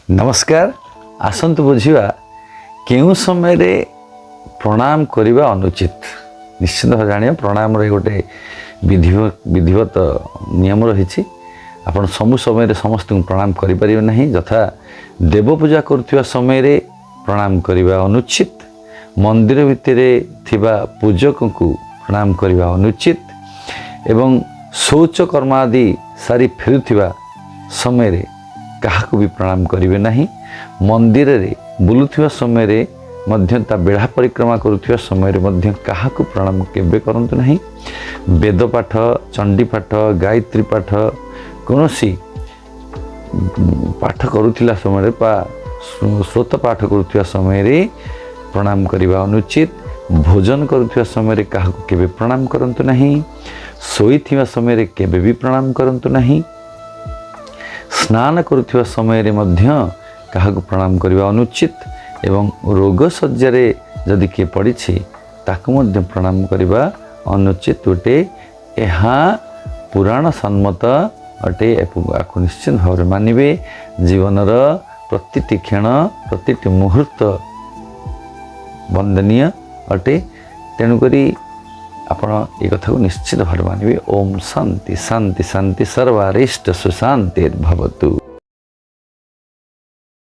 नमस्कार। आसंतु बुझिबा केउ समय रे प्रणाम करिबा अनुचित। निश्चित भाव जानिया प्रणाम रे गोटे विधिवत नियम रही। आपण समु समय रे समस्त प्रणाम करि परिबे नहीं। यथा देव पूजा करथिबा समय रे प्रणाम करिबा अनुचित, मंदिर भितरे थिबा पूजक को प्रणाम करिबा अनुचित एवं शौच कर्म आदि सारी फेरुथिबा समय रे काहाकु भी प्रणाम करिवे नहीं। मंदिर रे बुलुथिबा समय रे मध्य ता बेढ़ा परिक्रमा करुथिबा समय रे मध्य काहाकु प्रणाम केबे करंतु नहीं। वेद पाठ, चंडी पाठ, गायत्री पाठ कोनोसी पाठ करुथिला समय रे पा श्रोत पाठ करुथिबा समय रे प्रणाम करिबा अनुचित। भोजन करुथिबा समय रे काहाकु केबे प्रणाम करंतु नहीं। सोईथिबा समय रे केबे भी प्रणाम करंतु नहीं। स्नान करुथिबा समय रे मध्य काहाकु प्रणाम करिबा अनुचित एवं रोग सज्जारे जदि किए पड़िछि ताकु मध्य प्रणाम करिबा अनुचित गोटे एहा पुराण सम्मत अटे। आकु निश्चित भाव मानिबे। जीवनर प्रतिटी क्षण प्रतिटी मुहूर्त वंदनीय अटे। तेणुकरी आपण ये कथा को निश्चित भाव मानिबे। ओम शांति शांति शांति सर्वारिष्ट सुशांतिर्भवतु।